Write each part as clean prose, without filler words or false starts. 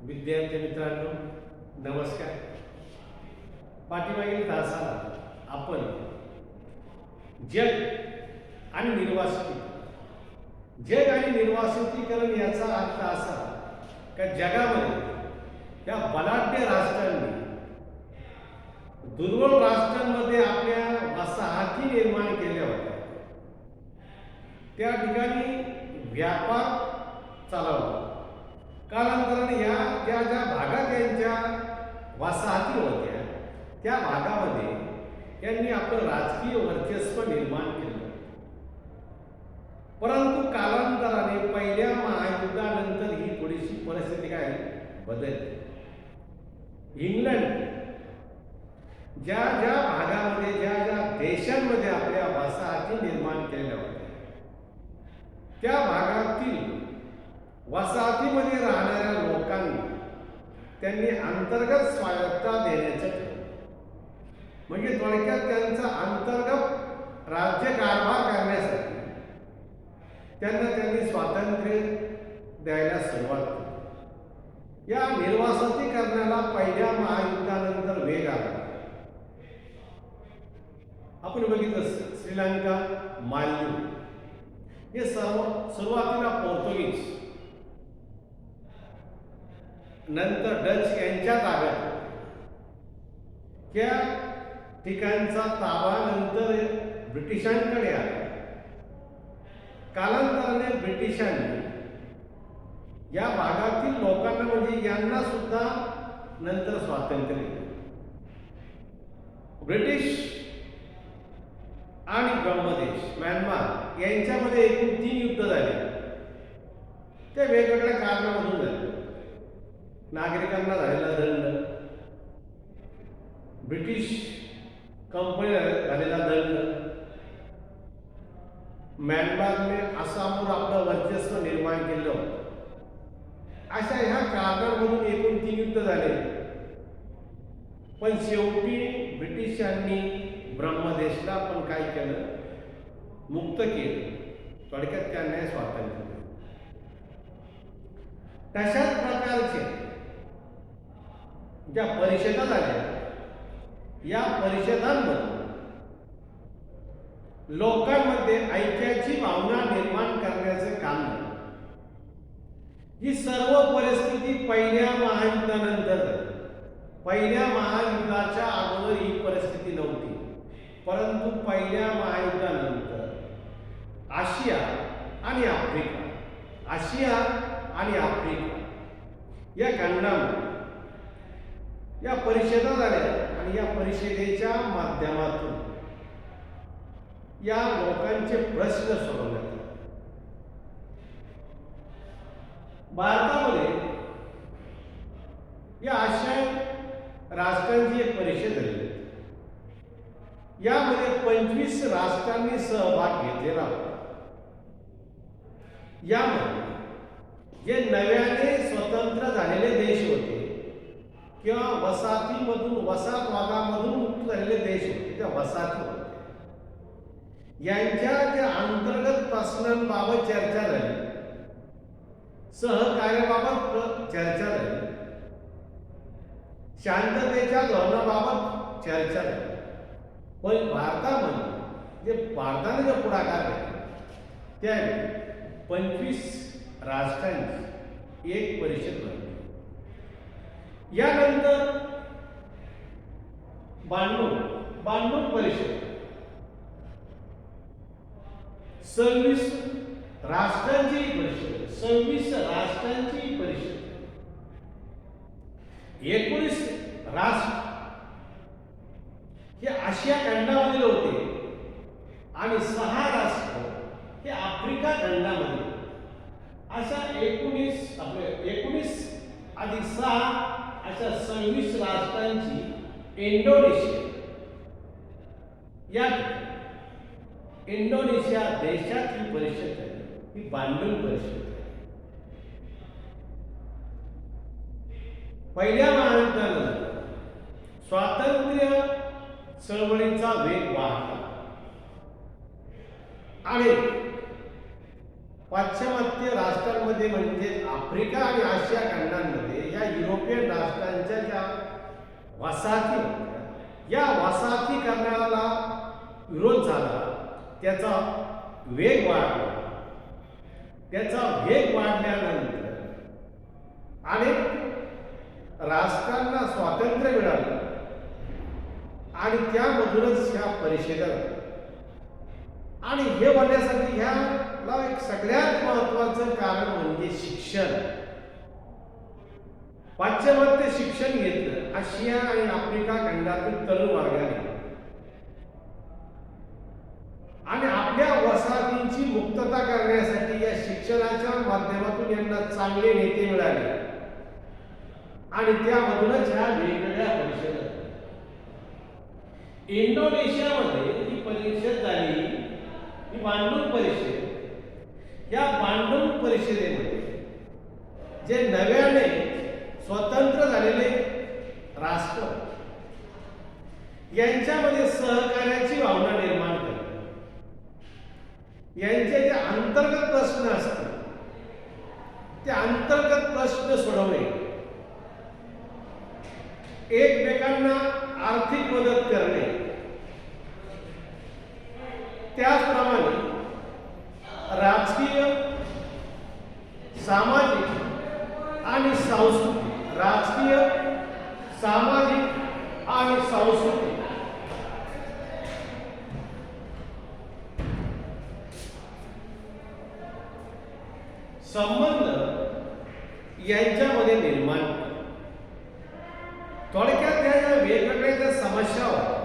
विद्यार्थी मित्रांनो, नमस्कार. पाठीमागील तासाला आपण जग आणि जग आणि निर्वासितीकरण याचा अर्थ असा का जगामध्ये या बलाढ्य राष्ट्रांनी दुर्बल राष्ट्रांमध्ये आपल्या वसाहती निर्माण केल्या होत्या. त्या ठिकाणी व्यापार चालवला. कालांतराने या ज्या ज्या भागात यांच्या वसाहती होत्या त्या भागामध्ये त्यांनी आपलं राजकीय वर्चस्व निर्माण केलं. परंतु कालांतराने पहिल्या महायुद्धानंतर ही थोडीशी परिस्थिती काय बदलली. इंग्लंड ज्या ज्या भागामध्ये ज्या ज्या देशांमध्ये आपल्या वसाहती निर्माण केलेल्या होत्या त्या भागातील वसाहतीमध्ये राहणाऱ्या लोकांना त्यांनी अंतर्गत स्वायत्तता देण्याचं ठरवलं. म्हणजे थोडक्यात त्यांचा अंतर्गत राज्यकारभार करण्यासाठी त्यांनी स्वातंत्र्य द्यायला सुरुवात केली. या निर्वासितीकरणाला पहिल्या महायुद्धानंतर वेग आला. आपण बघितलं श्रीलंका, मालदीव हे सुरुवातीला पोर्तुगीज नंतर डच यांच्या ताब्यात. त्या ठिकाणचा ताबा नंतर ब्रिटिशांकडे आला. कालांतराने ब्रिटिशांनी या भागातील लोकांना म्हणजे यांना सुद्धा नंतर स्वातंत्र्य दिलं. ब्रिटिश आणि ब्रह्मदेश म्यानमार यांच्यामध्ये एकूण 3 युद्ध झाले. ते वेगवेगळ्या कारणामधून झाले. नागरिकांना झालेला दंड, ब्रिटिश कंपनीला झालेला दंड, म्यानमारने आसामवर आपलं वर्चस्व निर्माण केलं होतं. अशा ह्या कारणांमधून एकूण 3 युद्ध झाले. पण शेवटी ब्रिटिशांनी ब्रह्मदेशला पण काय केलं, मुक्त केलं. थोडक्यात त्यांना स्वातंत्र्य दिलं. तशाच प्रकारचे ज्या परिषदा झाल्या या परिषदांमधून लोकांमध्ये ऐक्याची भावना निर्माण करण्याचं काम झालं. ही सर्व परिस्थिती पहिल्या महायुद्धानंतर झाली. पहिल्या महायुद्धाच्या अगोदर ही परिस्थिती नव्हती. परंतु पहिल्या महायुद्धानंतर आशिया आणि आफ्रिका या खंडामध्ये या परिषदा झाल्या आणि या परिषदेच्या माध्यमातून या लोकांचे प्रश्न सोडवण्यात आले. भारतामध्ये या आशियाई राष्ट्रांची एक परिषद झाली. यामध्ये 25 राष्ट्रांनी सहभाग घेतलेला होता. यामध्ये जे नव्याने स्वतंत्र झालेले देश होते किंवा वसाहतवादामधून मुक्त झालेले देश होते, त्या वसाहती होत्या. यांच्या ज्या अंतर्गत प्रश्नांबाबत चर्चा झाली, सहकार्याबाबत चर्चा झाली, शांततेच्या धोरणाबाबत चर्चा झाली. पण भारतामध्ये भारताने जो पुढाकार घेतला त्यावेळी 25 राष्ट्रांची एक परिषद बनली. यानंतर बांडून परिषद 26 राष्ट्रांची परिषद 19 राष्ट्र हे आशिया खंडामधील होते आणि 6 राष्ट्र हे आफ्रिका खंडामध्ये. अशा 19 अधिक 6 अशा 26 राष्ट्रांची इंडोनेशिया देशात ही परिषद झाली. ही बांडून परिषद झाली. पहिल्या महायुद्धानंतर स्वातंत्र्य चळवळीचा वेग वाढला आणि पाश्चिमात्य राष्ट्रांमध्ये म्हणजे आफ्रिका आणि आशिया खंडांमध्ये या युरोपियन राष्ट्रांच्या ज्या वसाहती होत्या, या वसाहतीकरणाला विरोध झाला, त्याचा वेग वाढला. त्याचा वेग वाढल्यानंतर अनेक राष्ट्रांना स्वातंत्र्य मिळालं आणि त्यामधूनच ह्या परिषदा झाल्या. आणि हे होण्यासाठी ह्याला एक सगळ्यात महत्वाचं कारण म्हणजे शिक्षण. पाश्चिमात्य शिक्षण घेतलं आशिया आणि आफ्रिका खंडातील तरुण वर्गाने आणि आपल्या वसाहतींची मुक्तता करण्यासाठी या शिक्षणाच्या माध्यमातून यांना चांगले नेते मिळाले आणि त्यामधूनच ह्या वेगवेगळ्या परिषदा. इंडोनेशियामध्ये ही परिषद झाली, ही बांडून परिषद. या बांडून परिषदेमध्ये जे नव्याने स्वतंत्र झालेले राष्ट्र यांच्यामध्ये सहकार्याची भावना निर्माण केली. यांचे जे अंतर्गत प्रश्न असतात ते अंतर्गत प्रश्न सोडवणे, एकमेकांना आर्थिक मदत करणे, त्याचप्रमाणे राजकीय, सामाजिक आणि सांस्कृतिक, राजकीय, सामाजिक आणि सांस्कृतिक संबंध यांच्यामध्ये निर्माण. थोडक्यात या वेगवेगळ्या ज्या समस्या होत्या,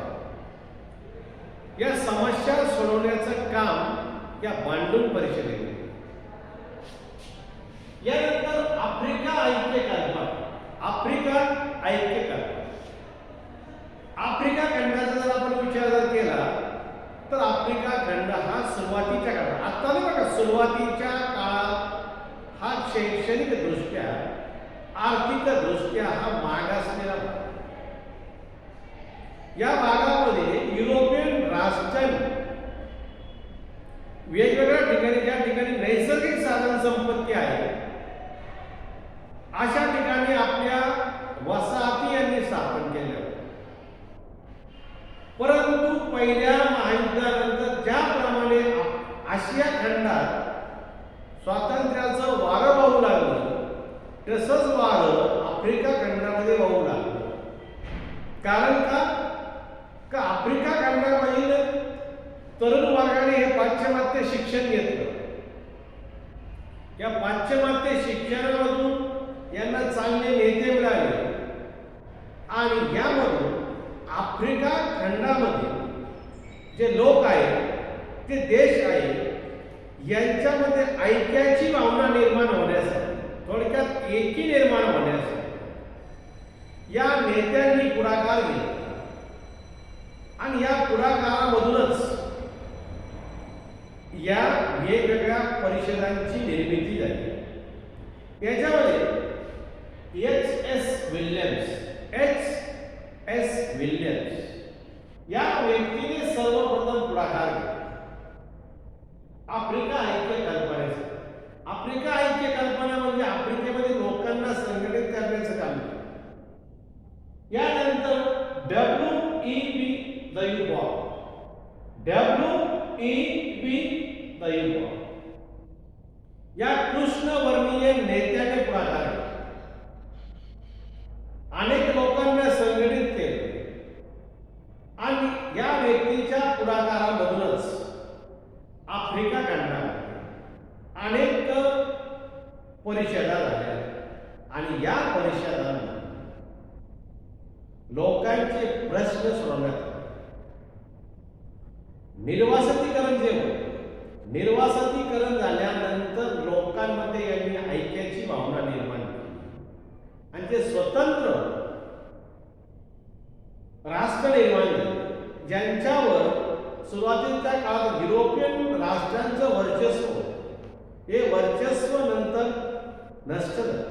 या समस्या सोडवण्याचं काम या बांडून परिषदेने. यानंतर आफ्रिका ऐक्य कल्पना. आफ्रिका ऐक्य कल्पना. आफ्रिका खंडाचा जर आपण विचार केला तर आफ्रिका खंड हा सुरुवातीच्या काळात, आता नाही बघा, सुरुवातीच्या काळात हा शैक्षणिक दृष्ट्या, आर्थिक दृष्ट्या हा मागासलेला भाग. या भागामध्ये युरोपियन राष्ट्रांनी वेगवेगळ्या ठिकाणी, ज्या ठिकाणी नैसर्गिक साधन संपत्ती आहे अशा ठिकाणी आपल्या वसाहती यांनी स्थापन केल्या. परंतु पहिल्या महायुद्धानंतर ज्याप्रमाणे आशिया खंडात स्वातंत्र्याचं वारं वाहू लागलं, तसंच वारं आफ्रिका खंडामध्ये वाहू लागलं. कारण का आफ्रिका खंडामधील तरुण वर्गाने हे पाश्चिमात्य शिक्षण घेतलं. या पाश्चिमात्य शिक्षणामधून यांना चांगले नेते मिळाले आणि यामधून आफ्रिका खंडामध्ये जे लोक आहेत, ते देश आहेत, यांच्यामध्ये ऐक्याची भावना निर्माण होण्यासाठी, थोडक्यात एकी निर्माण होण्यासाठी या नेत्यांनी पुढाकार घेतला आणि या पुढाकारामधूनच या वेगवेगळ्या परिषदांची निर्मिती झाली. याच्यामध्ये एच.एस. विल्यम्स या व्यक्तीने सर्वप्रथम पुढाकार घेतला आफ्रिका ऐक्य कल्पनेचा. आफ्रिका ऐक्य कल्पना म्हणजे आफ्रिकेमध्ये लोकांना संघटित करण्याचं काम केलं. यानंतर W.E.B. दुयुबॉ या कृष्णवर्णीय नेत्याने पुढाकार घेतला. अनेक लोकांना संघटित केले आणि या व्यक्तीच्या पुढाकारामधूनच आफ्रिका खंडामध्ये अनेक परिषदा झाल्या आणि या परिषदांना लोकांचे प्रश्न सोडवण्यात आले. निर्वासितीकरण जे होते, निर्वासितीकरण झाल्यानंतर लोकांमध्ये यांनी ऐक्याची भावना निर्माण केली आणि ते स्वतंत्र राष्ट्र निर्माण झाले, ज्यांच्यावर सुरुवातीच्या काळात युरोपियन राष्ट्रांचं वर्चस्व होतं. हे वर्चस्व नंतर नष्ट झालं.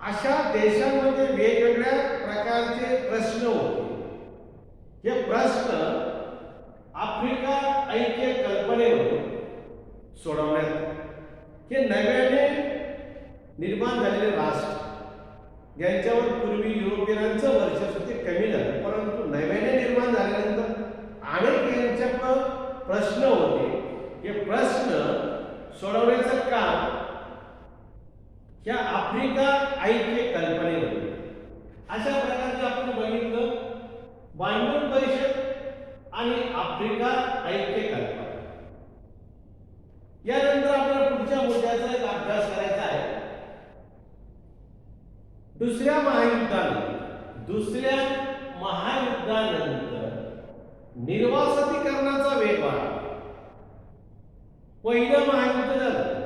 अशा देशांमध्ये वेगवेगळ्या प्रकारचे प्रश्न होते. हे प्रश्न आफ्रिका ऐक्य कल्पनेवरून सोडवण्यात. हे नव्याने निर्माण झालेले राष्ट्र यांच्यावर पूर्वी युरोपियनांचं वर्चस्व ते कमी झालं, परंतु नव्याने निर्माण झाल्यानंतर अनेक यांच्याकडं प्रश्न होते. हे प्रश्न सोडवण्याचं काम या आफ्रिका ऐक्य कल्पनेमध्ये. अशा प्रकारचे आपण बघितलं बांडून परिषद आणि आफ्रिका ऐक्य कल्पना. यानंतर आपल्याला पुढच्या मुद्द्याचा एक अभ्यास करायचा आहे. दुसऱ्या महायुद्धानंतर निर्वासितीकरणाचा वेग वाढला. पहिलं महायुद्ध झालं.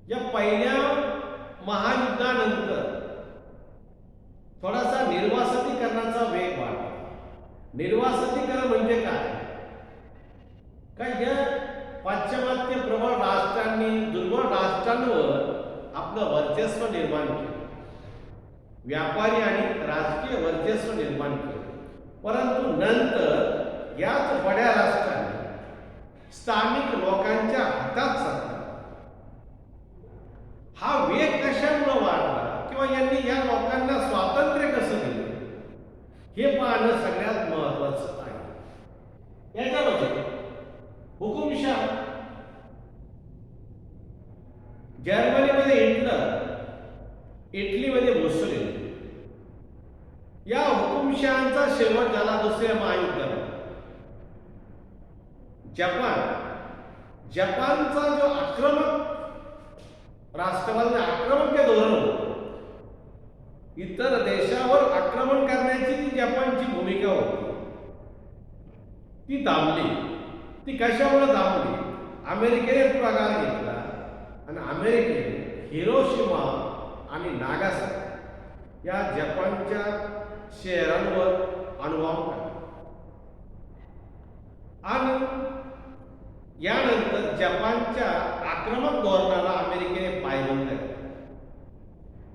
या पहिल्या महायुद्धानंतर थोडासा निर्वासितीकरणाचा वेग वाढला. निर्वासितीकरण म्हणजे काय? काय या पाश्चिमात्य प्रबळ राष्ट्रांनी दुर्बळ राष्ट्रांवर आपलं वर्चस्व निर्माण केलं, व्यापारी आणि राजकीय वर्चस्व निर्माण केलं. परंतु नंतर याच बड्या राष्ट्रांनी स्थानिक लोकांच्या हातात सत्ता. हा वेग कशामुळे वाढला किंवा यांनी या लोकांना स्वातंत्र्य कसं दिलं हे पाहणं सगळ्यात महत्वाचं आहे. याच्यामध्ये हुकुमशाह, जर्मनीमध्ये हिटलर, इटलीमध्ये मुसोलिनी, या हुकुमशहांचा शेवट झाला दुसऱ्या महायुद्धात. जपानचा जो आक्रमक राष्ट्रवादी आक्रमक धोरण होतं, इतर देशावर आक्रमण करण्याची जी जपानची भूमिका होती ती थांबली. ती कशामुळे थांबली? अमेरिकेने पुढाकार घेतला आणि अमेरिकेने हिरोशिमा आणि नागासाकी या जपानच्या शहरांवर अणुबॉम्ब टाकला. आणि यानंतर जपानच्या आक्रमक धोरणाला अमेरिकेने पायबंद केला.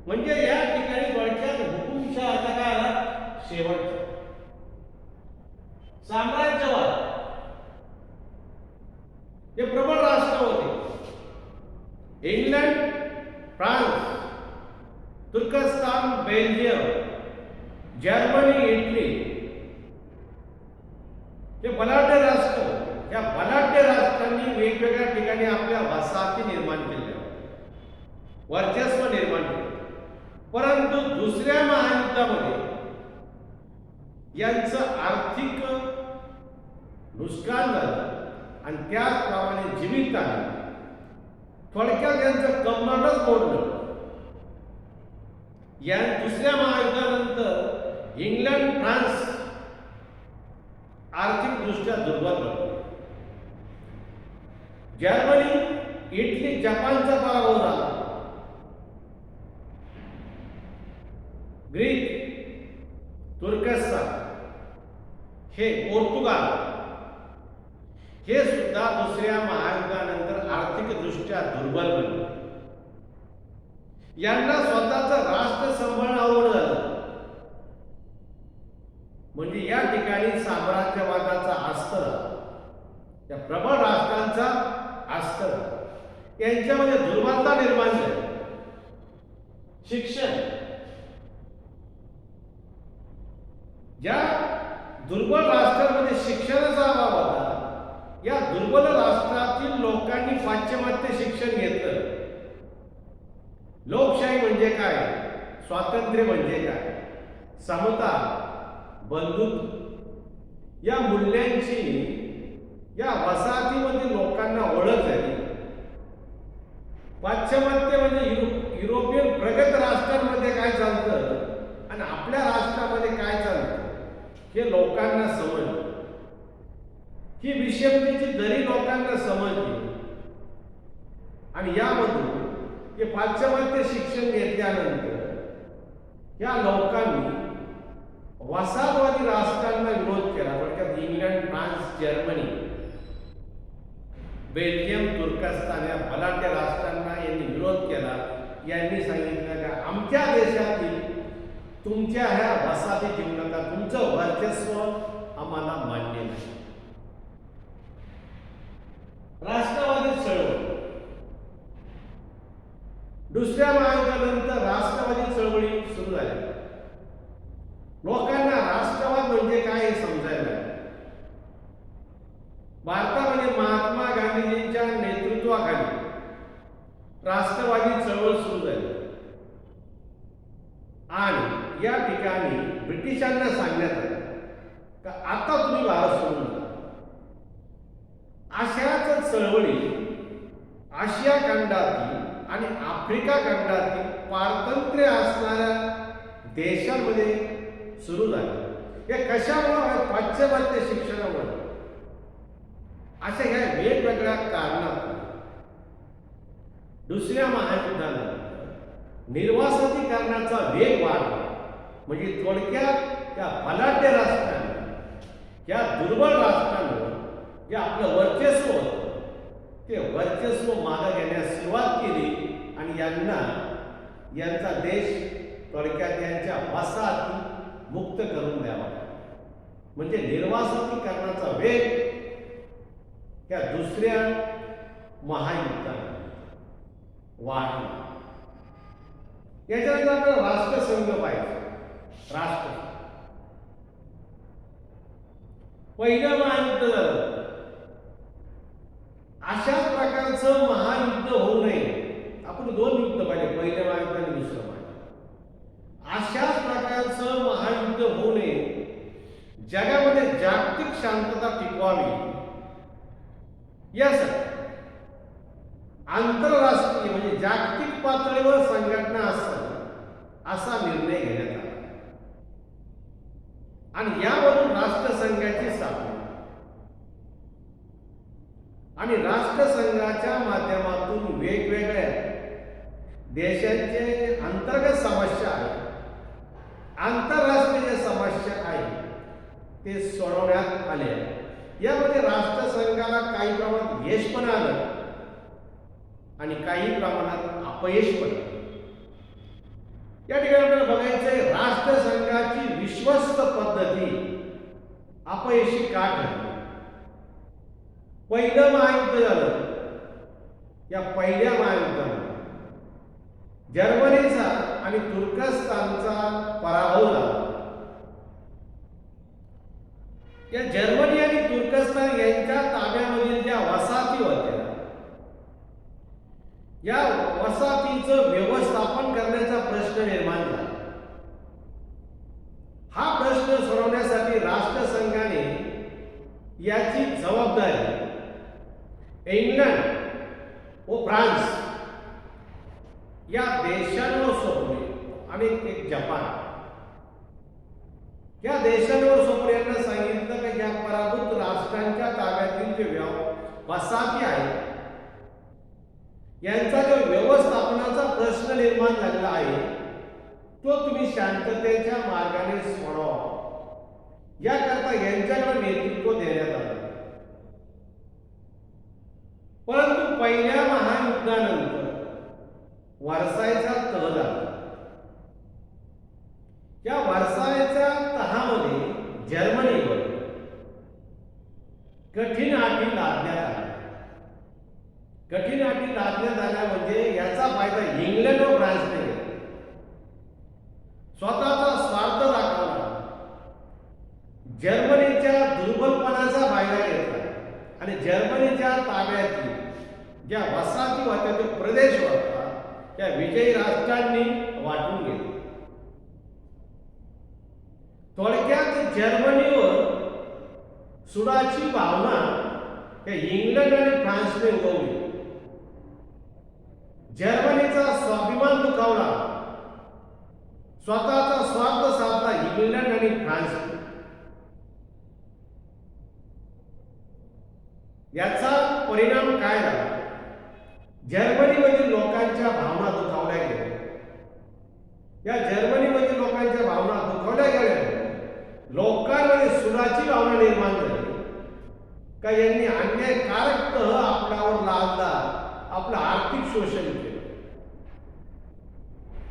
म्हणजे या ठिकाणी थोडक्यात हुकुमशहाचा काय आला? शेवट. साम्राज्यवाद हे प्रबळ राष्ट्र होते. इंग्लंड, फ्रान्स, तुर्कस्तान, बेल्जियम, जर्मनी, इटली हे बलाढ्य राष्ट्र होते. या बलाढ्य राष्ट्रांनी वेगवेगळ्या ठिकाणी आपल्या वसाहती निर्माण केल्या, वर्चस्व निर्माण केले. परंतु दुसऱ्या महायुद्धामध्ये यांचं आर्थिक नुकसान झालं आणि त्याचप्रमाणे जीवित आले. थोडक्यात यांचं कंबरच मोडलं. या दुसऱ्या महायुद्धानंतर इंग्लंड, फ्रान्स आर्थिकदृष्ट्या दुर्बल बनले. जर्मनी, इटली, जपानचा पराभव झाला. ग्रीक, तुर्कस्तान, हे पोर्तुगाल हे सुद्धा दुसऱ्या महायुद्धानंतर आर्थिकदृष्ट्या दुर्बल बनले. यांना स्वतःचं राष्ट्र सांभाळणं अवघड झालं. म्हणजे या ठिकाणी साम्राज्यवादाचा अस्तर, या प्रबळ राष्ट्रांचा अस्तर, यांच्यामध्ये दुर्बलता निर्माण झाली. शिक्षण, ज्या दुर्बल राष्ट्रांमध्ये शिक्षणाचा अभाव होता, या दुर्बल राष्ट्रातील लोकांनी पाश्चिमात्य शिक्षण घेतलं. लोकशाही म्हणजे काय, स्वातंत्र्य म्हणजे काय, समता, बंधुत्व या मूल्यांची या वसाहतीमधील लोकांना ओळख झाली. पाश्चिमात्य म्हणजे युरोपियन प्रगत राष्ट्रांमध्ये काय चालतं आणि आपल्या राष्ट्रामध्ये काय चालतं हे लोकांना समजलं. ही विषमतेची दरी लोकांना समजली आणि यामधून हे पाश्चिमात्य शिक्षण घेतल्यानंतर या लोकांनी वसाहतवादी राष्ट्रांना विरोध केला. थोडक्यात इंग्लंड, फ्रान्स, जर्मनी, बेल्जियम, तुर्कस्तान या बलाढ्य राष्ट्रांना यांनी विरोध केला. यांनी सांगितलं की आमच्या देशातील तुमच्या ह्या वसाहती जीवनाचा तुमचं वर्चस्व आम्हाला मान्य नाही. राष्ट्रवादी चळवळ दुसऱ्या महायुद्धानंतर राष्ट्रवादी चळवळी सुरू झाल्या. लोकांना राष्ट्रवाद म्हणजे काय हे समजायला लागलं. भारतामध्ये महात्मा गांधीजींच्या नेतृत्वाखाली राष्ट्रवादी चळवळ सुरू झाली आणि या ठिकाणी ब्रिटिशांना सांगण्यात आलं का आता तुम्ही भारत सोडून जा. अशाच चळवळी आशिया खंडातील आणि आफ्रिका खंडातील पारतंत्र्य असणाऱ्या देशांमध्ये सुरू झाल्या. हे कशामुळे? पाश्चिमात्य शिक्षणामुळे. अशा ह्या वेगवेगळ्या कारणात दुसऱ्या महायुद्धानंतर निर्वासितीकरणाचा वेग वाढला. म्हणजे थोडक्यात त्या बलाढ्य राष्ट्रांनी, या दुर्बल राष्ट्रांवर जे आपलं वर्चस्व होतं ते वर्चस्व मागे घेण्यास सुरुवात केली आणि यांचा देश थोडक्यात यांच्या वसाहती मुक्त करून द्यावा. म्हणजे निर्वासितीकरणाचा वेग त्या दुसऱ्या महायुद्धात वाढला. याच्यानंतर आपल्याला राष्ट्रसंघ पाहिजे. राष्ट्र पहिलं महायुद्ध झालं. अशाच प्रकारचं महायुद्ध होऊ नये. आपण दोन युद्ध पाहिले, पहिलं महायुद्ध आणि दुसरं महायुद्ध. अशाच प्रकारचं महायुद्ध होऊ नये. जगामध्ये जागतिक शांतता टिकवावी यासाठी आंतरराष्ट्रीय म्हणजे जागतिक पातळीवर संघटना असा निर्णय घेण्यात आला आणि यावरून राष्ट्रसंघाची स्थापना आणि राष्ट्रसंघाच्या माध्यमातून वेगवेगळ्या देशांचे अंतर्गत समस्या आहेत, आंतरराष्ट्रीय समस्या आहेत ते सोडवण्यात आले. यामध्ये राष्ट्रसंघाला काही प्रमाणात यश पण आलं आणि काही प्रमाणात अपयश पण. या ठिकाणी आपल्याला बघायचंय राष्ट्रसंघाची विश्वस्त पद्धती अपयशी का ठरली. पहिलं महायुद्ध झालं. या पहिल्या महायुद्धामध्ये जर्मनीचा आणि तुर्कस्तानचा पराभव झाला. या जर्मनी आणि तुर्कस्तान यांच्या ताब्यामधील ज्या वसाहती होत्या या वसाहतीचं व्यवस्थापन करण्याचा प्रश्न निर्माण झाला. हा प्रश्न सोडवण्यासाठी राष्ट्रसंघाने याची जबाबदारी इंग्लंड व फ्रान्स या देशांवर सोपवली आणि एक जपान या देशांवर सोपवली. यांना सांगितलं की या पराभूत राष्ट्रांच्या ताब्यातील जे वसाहती आहेत यांचा जो व्यवस्थापनाचा प्रश्न निर्माण झालेला आहे तो तुम्ही शांततेच्या मार्गाने सोडवा. याकरता यांच्याकडे नेतृत्व देण्यात आलं. परंतु पहिल्या महायुद्धानंतर वर्सायचा तह झाला. या वर्सायच्या तहामध्ये जर्मनीवर कठीण अटी लादण्यात आल्या. कठीण अटी लादण्यात आल्या म्हणजे याचा फायदा इंग्लंड व फ्रान्सने घेतला. स्वतःचा स्वार्थ दाखवला, जर्मनीच्या दुर्बलपणाचा फायदा घेतला आणि जर्मनीच्या ताब्यातील ज्या वसाहती होत्या तो प्रदेश होता त्या विजयी राष्ट्रांनी वाटून घेतले. थोडक्यात जर्मनीवर सुडाची भावना त्या इंग्लंड आणि फ्रान्सने उगवली. जर्मनीचा स्वाभिमान दुखावला, स्वतःचा स्वार्थ साधला इंग्लंड आणि फ्रान्स. याचा परिणाम काय झाला? जर्मनीमधील लोकांच्या भावना दुखावल्या गेल्या. या जर्मनीमधील लोकांच्या भावना दुखावल्या गेल्या. लोकांमध्ये सुडाची भावना निर्माण झाली का यांनी अन्यायकारक तह आपल्यावर लादला, आपलं आर्थिक शोषण केलं,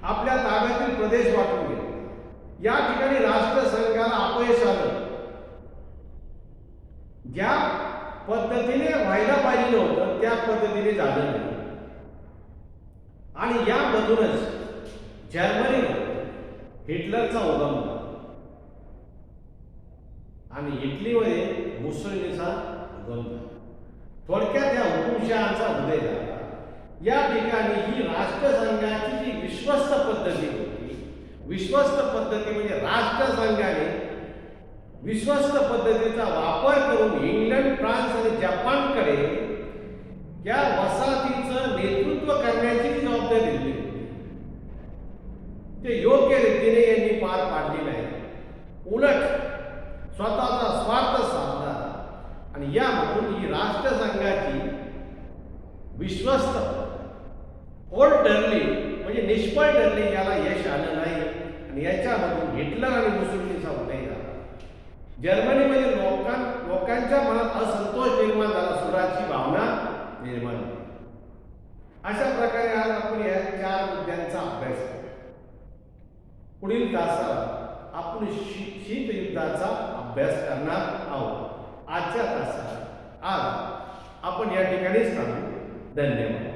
आपल्या ताब्यातील प्रदेश वाटून गेले. या ठिकाणी राष्ट्रसंघाला अपयश आलं. ज्या पद्धतीने व्हायला पाहिजे होतं त्या पद्धतीने झालं नाही. आणि यामधूनच जर्मनीमध्ये हिटलरचा उगम झाला आणि इटलीमध्ये मुसोलिनीचा उगम झाला. थोडक्यात या हुकुमशहाचा उदय झाला. या ठिकाणी ही राष्ट्रसंघाची जी विश्वस्त पद्धती होती, विश्वस्त पद्धती म्हणजे राष्ट्रसंघाने विश्वस्त पद्धतीचा वापर करून इंग्लंड, फ्रान्स आणि जपानकडे या वसाहतीचं नेतृत्व करण्याची जबाबदारी दिली होती. ते योग्य रीतीने यांनी पार पाडली नाही. उलट स्वतःचा स्वार्थ साधला आणि यामधून ही राष्ट्रसंघाची विश्वस्त फोल ठरली म्हणजे निष्फळ ठरली, याला यश आलं नाही आणि याच्यामधून हिटलर आणि मुसोलिनीचा उदय झाला. जर्मनीमध्ये लोकांच्या मनात असंतोष निर्माण झाला, सुराची भावना निर्माण झाली. अशा प्रकारे आज आपण या 4 मुद्द्यांचा अभ्यास करू. पुढील तासात आपण शीतयुद्धाचा अभ्यास करणार आहोत. आजच्या तासात आज आपण या ठिकाणीच थांबू. धन्यवाद.